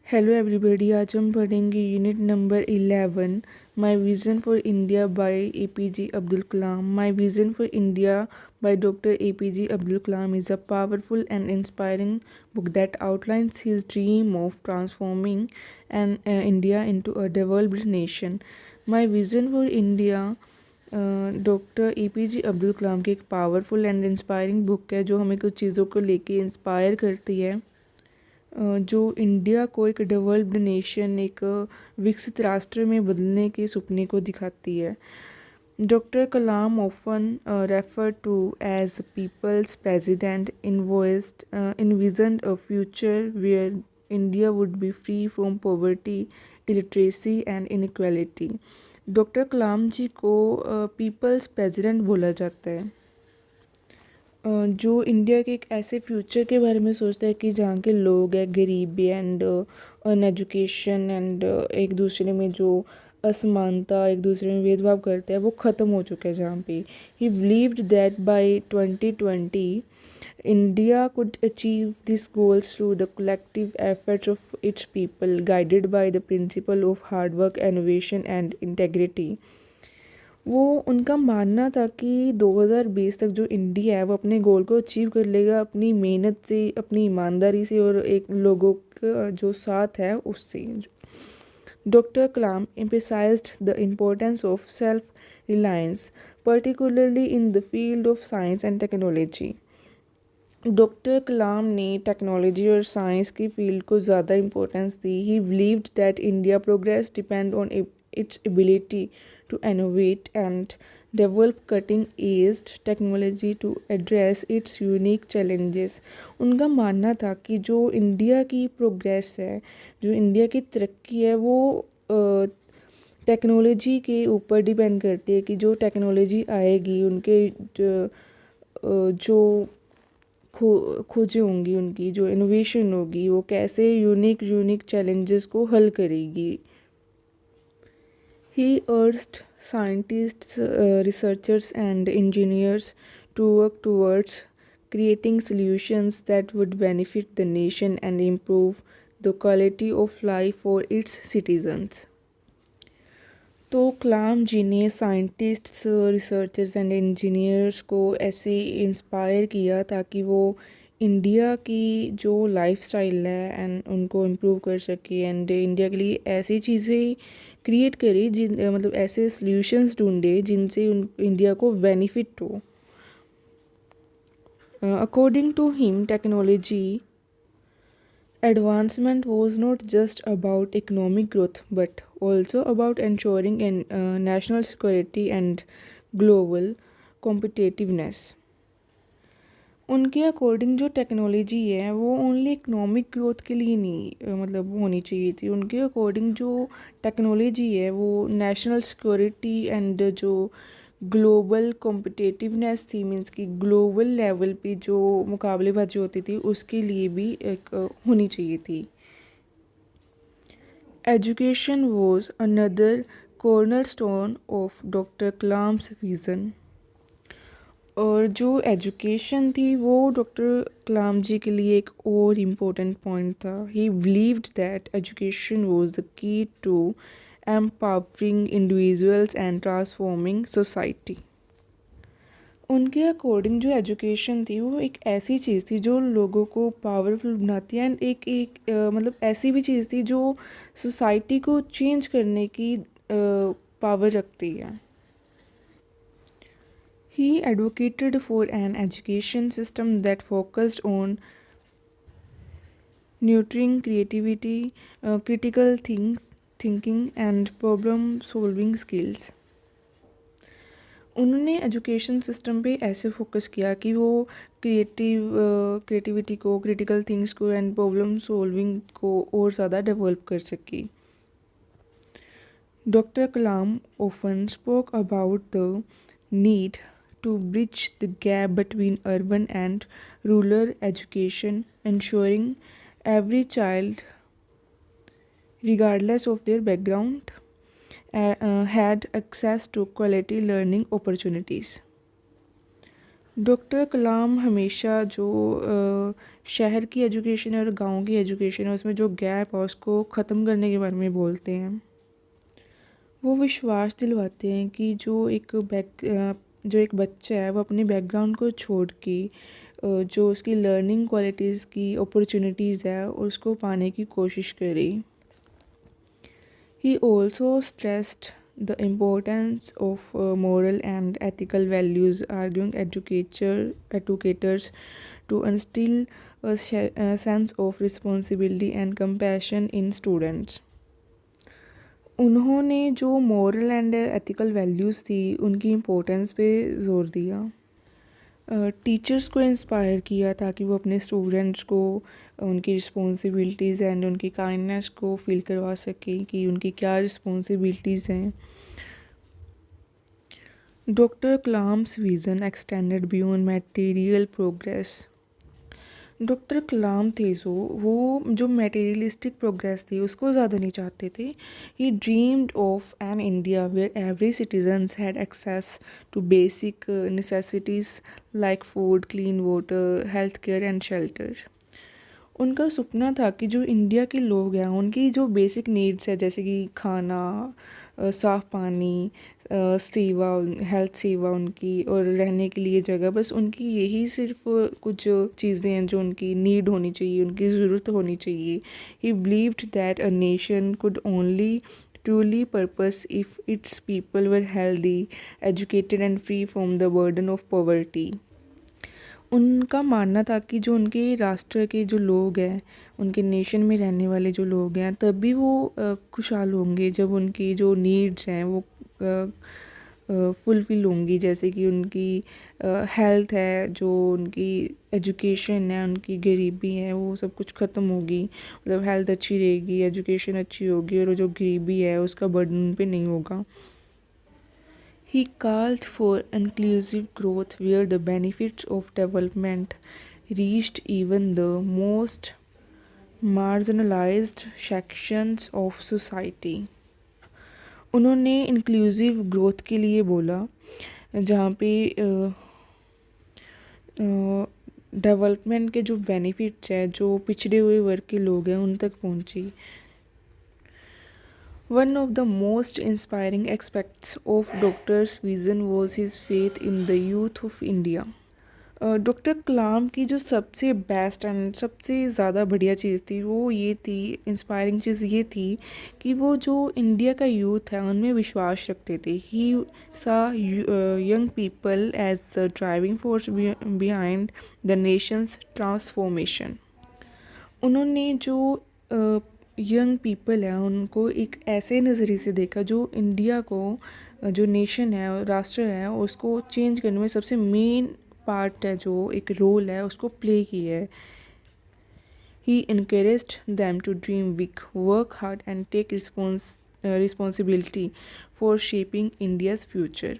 Hello everybody. आज हम पढ़ेंगे unit number 11 my vision for India by APJ Abdul Kalam. My vision for India by Dr. APJ Abdul Kalam is a powerful and inspiring book that outlines his dream of transforming India into a developed nation. My Vision for India doctor APJ Abdul Kalam की एक powerful and inspiring book है जो हमें कुछ चीज़ों को लेके inspire करती है, जो इंडिया को एक डेवलप्ड नेशन, एक विकसित राष्ट्र में बदलने के सपने को दिखाती है। Doctor Kalam often refer to as people's president envisioned a future where India would be free from poverty, illiteracy and inequality। Doctor Kalam ji को पीपल्स प्रेसिडेंट बोला जाता है, जो इंडिया के एक ऐसे फ्यूचर के बारे में सोचता है कि जहाँ के लोग हैं गरीबी एंड अनएजुकेशन एंड एक दूसरे में जो असमानता, एक दूसरे में भेदभाव करते हैं, वो ख़त्म हो चुका है। जहाँ पे ही believed that bye 2020 India could achieve this goals through the collective efforts of its people guided by the principle of hard work, innovation and integrity. वो उनका मानना था कि 2020 तक जो इंडिया है वो अपने गोल को अचीव कर लेगा अपनी मेहनत से, अपनी ईमानदारी से और एक लोगों का जो साथ है उससे। Doctor Kalam emphasized the importance of self-reliance, particularly in the field of science and technology। Doctor Kalam ने टेक्नोलॉजी और साइंस की फील्ड को ज़्यादा इम्पोर्टेंस दी। He believed that India progress depend on its ability to innovate and develop cutting edged technology to address its unique challenges. उनका मानना था कि जो इंडिया की प्रोग्रेस है, जो इंडिया की तरक्की है, वो टेक्नोलॉजी के ऊपर डिपेंड करती है कि जो टेक्नोलॉजी आएगी, उनके जो खोजें होंगी, उनकी जो इनोवेशन होगी, वो कैसे यूनिक चैलेंजेस को हल करेगी। He urged scientists, researchers and engineers to work towards creating solutions that would benefit the nation and improve the quality of life for its citizens। तो कलाम जी ने साइंटिस्ट्स, रिसर्चर्स एंड इंजीनियर्स को ऐसे inspire किया ताकि वो इंडिया की जो lifestyle है एंड उनको इम्प्रूव कर सके एंड इंडिया के लिए ऐसी चीज़ें क्रिएट करे जिन मतलब ऐसे सॉल्यूशंस ढूंढे जिनसे इंडिया को बेनिफिट हो। According to him, technology advancement was not just about economic growth but also about ensuring national security and global competitiveness। उनके अकॉर्डिंग जो टेक्नोलॉजी है वो ओनली इकोनॉमिक ग्रोथ के लिए नहीं मतलब होनी चाहिए थी। उनके अकॉर्डिंग जो टेक्नोलॉजी है वो नेशनल सिक्योरिटी एंड जो ग्लोबल कॉम्पिटिटिवनेस थी, मीन्स कि ग्लोबल लेवल पे जो मुकाबलेबाजी होती थी उसके लिए भी एक होनी चाहिए थी। Education was another cornerstone of doctor Kalam's vision. और जो एजुकेशन थी वो डॉक्टर कलाम जी के लिए एक और इम्पोर्टेंट पॉइंट था। He believed that education was the key to empowering individuals and transforming society. उनके अकॉर्डिंग जो एजुकेशन थी वो एक ऐसी चीज़ थी जो लोगों को पावरफुल बनाती है एंड एक मतलब ऐसी भी चीज़ थी जो सोसाइटी को चेंज करने की पावर रखती है। He advocated for an education system that focused on nurturing creativity, critical thinking and problem-solving skills। उन्होंने एजुकेशन सिस्टम पे ऐसे फोकस किया कि वो क्रिएटिविटी को, क्रिटिकल थिंग्स को एंड प्रॉब्लम सॉल्विंग को और ज़्यादा डेवलप कर सके। Doctor Kalam often spoke about the need to bridge the gap between urban and rural education, ensuring every child, regardless of their background, had access to quality learning opportunities। Doctor Kalam हमेशा जो शहर की education और गांव की education है उसमें जो गैप है उसको ख़त्म करने के बारे में बोलते हैं। वो विश्वास दिलवाते हैं कि जो एक बच्चा है वो अपने बैकग्राउंड को छोड़ के जो उसकी लर्निंग क्वालिटीज़ की अपॉर्चुनिटीज़ है उसको पाने की कोशिश करे। He also stressed the importance of moral and ethical values, arguing educators to instill a sense of responsibility and compassion in students. उन्होंने जो मॉरल एंड एथिकल वैल्यूज़ थी उनकी इम्पोर्टेंस पे ज़ोर दिया। टीचर्स को इंस्पायर किया ताकि वो अपने स्टूडेंट्स को उनकी रिस्पॉन्सिबिलिटीज़ एंड उनकी काइंडनेस को फील करवा सकें कि उनकी क्या रिस्पॉन्सिबिलिटीज़ हैं। Doctor Kalam's vision extended beyond material progress. Doctor Kalam थे वो जो मटेरियलिस्टिक प्रोग्रेस थी उसको ज़्यादा नहीं चाहते थे। He dreamed of an India where every citizens had access to basic necessities like food, clean water, health care and shelter. उनका सपना था कि जो इंडिया के लोग हैं उनकी जो बेसिक नीड्स है जैसे कि खाना, साफ़ पानी, सेवा, हेल्थ सेवा उनकी और रहने के लिए जगह, बस उनकी यही सिर्फ कुछ चीज़ें हैं जो उनकी नीड होनी चाहिए, उनकी ज़रूरत होनी चाहिए। He believed that a nation could only truly purpose if its people were healthy, educated and free from the burden of poverty। उनका मानना था कि जो उनके राष्ट्र के जो लोग हैं, उनके नेशन में रहने वाले जो लोग हैं तभी वो खुशहाल होंगे जब उनकी जो नीड्स हैं वो फुलफ़िल होंगी, जैसे कि उनकी हेल्थ है, जो उनकी एजुकेशन है, उनकी गरीबी है वो सब कुछ ख़त्म होगी। मतलब हेल्थ अच्छी रहेगी, एजुकेशन अच्छी होगी और जो गरीबी है उसका बर्डन उन पे नहीं होगा। He called for inclusive growth where the benefits of development reached even the most marginalized sections of society। उन्होंने इंक्लूसिव ग्रोथ के लिए बोला जहाँ पे डेवलपमेंट के जो बेनिफिट्स हैं जो पिछड़े हुए वर्ग के लोग हैं उन तक पहुँची। One of the most inspiring aspects of Doctor's vision was his faith in the youth of India। Doctor Kalam की जो सबसे बेस्ट एंड सबसे ज़्यादा बढ़िया चीज़ थी वो ये थी, इंस्पायरिंग चीज़ ये थी कि वो जो इंडिया का यूथ है उनमें विश्वास रखते थे। He saw young people as the driving force behind the nation's transformation. उन्होंने जो यंग पीपल है उनको एक ऐसे नज़रिए से देखा जो इंडिया को, जो नेशन है, राष्ट्र है, उसको चेंज करने में सबसे मेन पार्ट है, जो एक रोल है उसको प्ले किया है। He encouraged them to dream big, work hard and take responsibility for shaping India's future.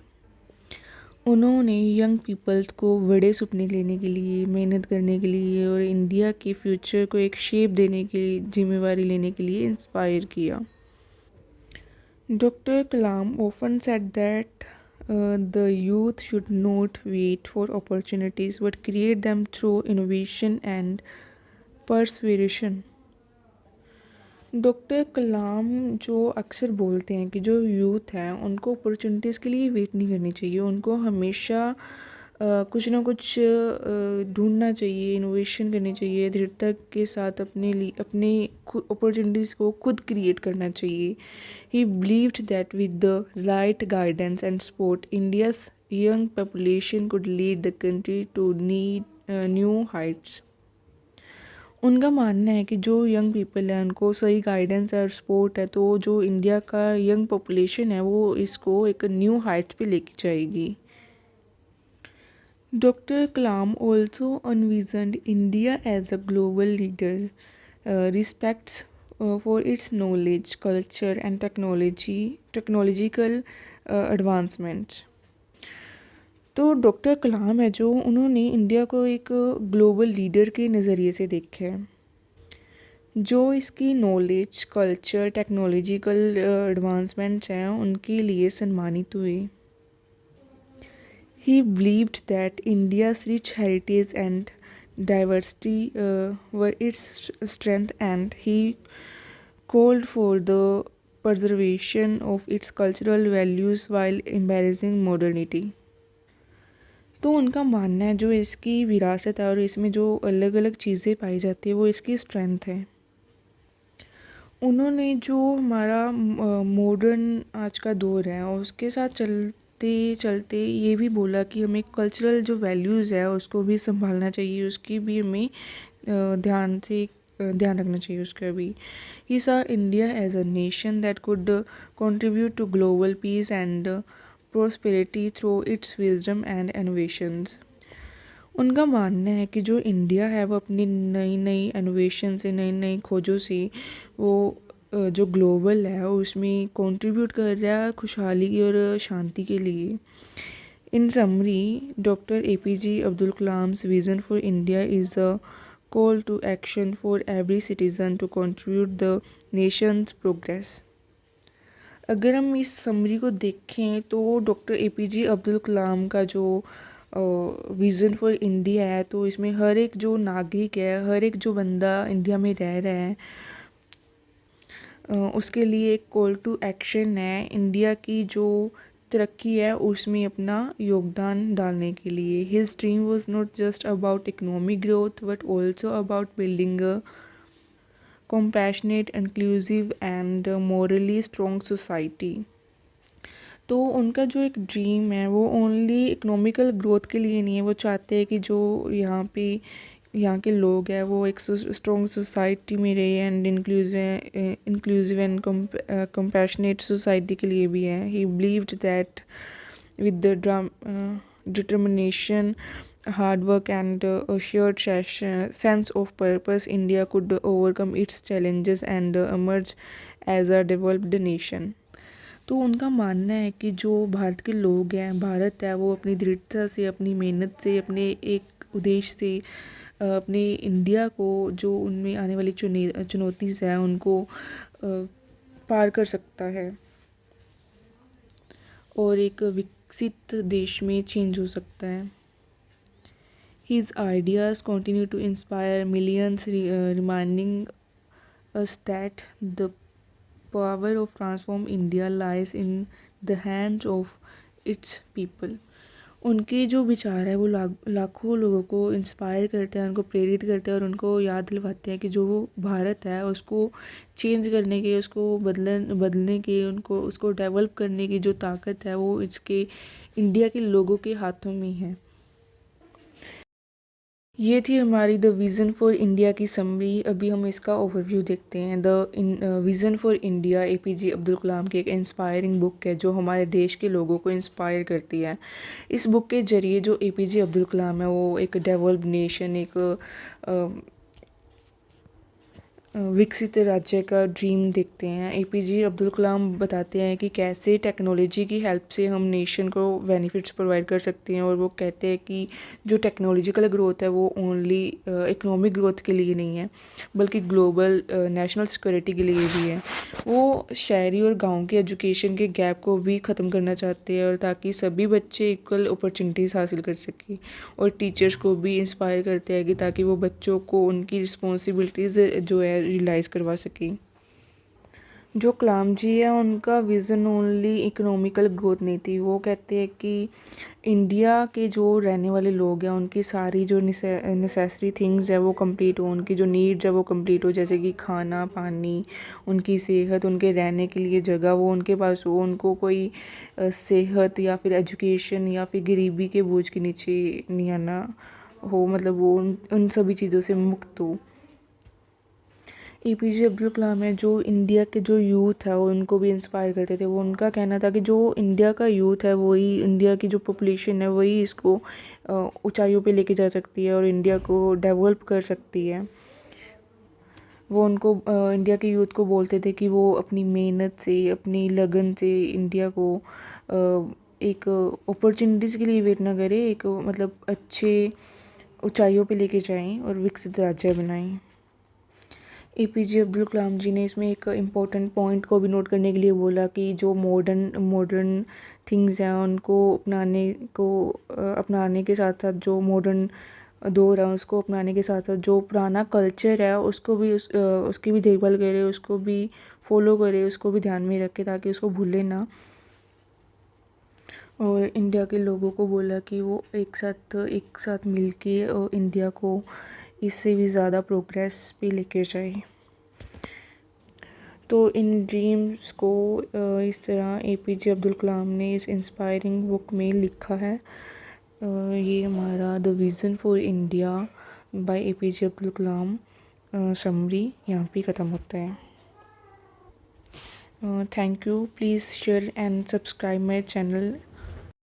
उन्होंने यंग पीपल्स को बड़े सपने लेने के लिए, मेहनत करने के लिए और इंडिया के फ्यूचर को एक शेप देने की जिम्मेवारी लेने के लिए इंस्पायर किया। Doctor Kalam often said that the youth should not wait for opportunities but create them through innovation and perseveration। Doctor Kalam जो अक्सर बोलते हैं कि जो यूथ हैं उनको अपॉर्चुनिटीज़ के लिए वेट नहीं करनी चाहिए, उनको हमेशा कुछ ना कुछ ढूंढना चाहिए, इनोवेशन करनी चाहिए, दृढ़ता के साथ अपने लिए अपने अपॉर्चुनिटीज़ को खुद क्रिएट करना चाहिए। He believed that with the right guidance and support India's young population could lead the country to new heights. उनका मानना है कि जो यंग पीपल है उनको सही गाइडेंस और सपोर्ट है तो जो इंडिया का यंग पॉपुलेशन है वो इसको एक न्यू हाइट्स पे लेके जाएगी। Doctor Kalam also envisioned India as a global leader, respects for its knowledge, culture and technological advancements. तो डॉक्टर कलाम है जो उन्होंने इंडिया को एक ग्लोबल लीडर के नज़रिए से देखा है जो इसकी नॉलेज, कल्चर, टेक्नोलॉजिकल एडवांसमेंट्स हैं उनके लिए सम्मानित हुए। He believed that India's rich heritage and diversity were its strength, and he called for the preservation of its cultural values while embracing modernity. तो उनका मानना है जो इसकी विरासत है और इसमें जो अलग अलग चीज़ें पाई जाती है वो इसकी स्ट्रेंथ है। उन्होंने जो हमारा मॉडर्न आज का दौर है और उसके साथ चलते चलते ये भी बोला कि हमें कल्चरल जो वैल्यूज़ है उसको भी संभालना चाहिए, उसकी भी हमें ध्यान रखना चाहिए उसका भी। ही saw India as a nation that could contribute to global peace and prosperity through its wisdom and innovations. उनका मानना है कि जो इंडिया है वो अपनी नई नई इनोवेशन से, नई नई खोजों से वो जो ग्लोबल है उसमें कंट्रीब्यूट कर रहा है खुशहाली और शांति के लिए। In summary, doctor APJ Abdul Kalam's vision for India is a call to action for every citizen to contribute the nation's progress. अगर हम इस समरी को देखें तो डॉक्टर APJ अब्दुल कलाम का जो विज़न फॉर इंडिया है तो इसमें हर एक जो नागरिक है, हर एक जो बंदा इंडिया में रह रहा है उसके लिए एक कॉल टू एक्शन है इंडिया की जो तरक्की है उसमें अपना योगदान डालने के लिए। His dream was not just about economic growth but also about building a compassionate, inclusive and morally strong society। तो उनका जो एक ड्रीम है वो ओनली इकोनॉमिकल ग्रोथ के लिए नहीं है, वो चाहते हैं कि जो यहाँ के लोग हैं वो एक स्ट्रॉन्ग सोसाइटी में रहे and inclusive and compassionate society के लिए भी है। ही believed that with the determination, hard work, and a shared sense of purpose, India could overcome its challenges and emerge as a developed nation। तो उनका मानना है कि जो भारत के लोग हैं, भारत है वो अपनी दृढ़ता से, अपनी मेहनत से, अपने एक उद्देश्य से अपने इंडिया को जो उनमें आने वाली चुनौती है उनको पार कर सकता है और एक विकसित देश में चेंज हो सकता है। His ideas continue to inspire millions, reminding us that the power of transform India lies in the hands of its people। उनके जो विचार है वो लाखों लोगों को इंस्पायर करते हैं, उनको प्रेरित करते हैं और उनको याद दिलवाते हैं कि जो भारत है उसको चेंज करने के, उसको बदलने के, उसको डेवलप करने की जो ताकत है वो इसके इंडिया के लोगों के हाथों में है। ये थी हमारी द विज़न फॉर इंडिया की समरी। अभी हम इसका ओवरव्यू देखते हैं। The vision for India APJ Abdul Kalam की एक इंस्पायरिंग बुक है जो हमारे देश के लोगों को इंस्पायर करती है। इस बुक के ज़रिए जो APJ अब्दुल कलाम है वो एक डेवलप्ड नेशन, एक विकसित राज्य का ड्रीम देखते हैं। APJ अब्दुल कलाम बताते हैं कि कैसे टेक्नोलॉजी की हेल्प से हम नेशन को बेनिफिट्स प्रोवाइड कर सकते हैं और वो कहते हैं कि जो टेक्नोलॉजिकल ग्रोथ है वो ओनली इकोनॉमिक ग्रोथ के लिए नहीं है बल्कि ग्लोबल नेशनल सिक्योरिटी के लिए भी है। वो शहरी और गांव के एजुकेशन के गैप को भी ख़त्म करना चाहते हैं और ताकि सभी बच्चे इक्वल अपॉर्चुनिटीज़ हासिल कर सकें, और टीचर्स को भी इंस्पायर करते हैं कि ताकि वो बच्चों को उनकी रिस्पॉन्सिबिलिटीज़ जो है रियलाइज़ करवा सकें। जो कलाम जी है उनका विज़न ओनली इकोनॉमिकल ग्रोथ नहीं थी। वो कहते हैं कि इंडिया के जो रहने वाले लोग हैं उनकी सारी जो नेसेसरी थिंग्स है वो कंप्लीट हो, उनकी जो नीड्स है वो कंप्लीट हो, जैसे कि खाना पानी, उनकी सेहत, उनके रहने के लिए जगह वो उनके पास हो, उनको कोई सेहत या फिर एजुकेशन या फिर गरीबी के बोझ के नीचे नहीं आना हो, मतलब वो उन सभी चीज़ों से मुक्त हो। APJ अब्दुल कलाम है जो इंडिया के जो यूथ है उनको भी इंस्पायर करते थे। वो उनका कहना था कि जो इंडिया का यूथ है वही, इंडिया की जो पॉपुलेशन है वही इसको ऊंचाइयों पे लेके जा सकती है और इंडिया को डेवलप कर सकती है। वो उनको इंडिया के यूथ को बोलते थे कि वो अपनी मेहनत से, अपनी लगन से इंडिया को एक अपॉर्चुनिटीज़ के लिए वेट ना करें, एक मतलब अच्छे ऊंचाइयों पे लेके जाएं और विकसित राज्य बनाएं। एपीजे अब्दुल कलाम जी ने इसमें एक इम्पोर्टेंट पॉइंट को भी नोट करने के लिए बोला कि जो मॉडर्न मॉडर्न थिंग्स हैं उनको अपनाने के साथ साथ जो मॉडर्न दौर है उसको अपनाने के साथ साथ जो पुराना कल्चर है उसको भी उसकी भी देखभाल करे, उसको भी फॉलो करे, उसको भी ध्यान में रखे ताकि उसको भूले ना। और इंडिया के लोगों को बोला कि वो एक साथ मिलके इंडिया को इससे भी ज़्यादा प्रोग्रेस पे लेके जाए। तो इन ड्रीम्स को इस तरह एपीजे अब्दुल कलाम ने इस इंस्पायरिंग बुक में लिखा है। ये हमारा the vision for India by APJ Abdul Kalam summary यहाँ पे ख़त्म होता है। Thank you, please share and subscribe my channel.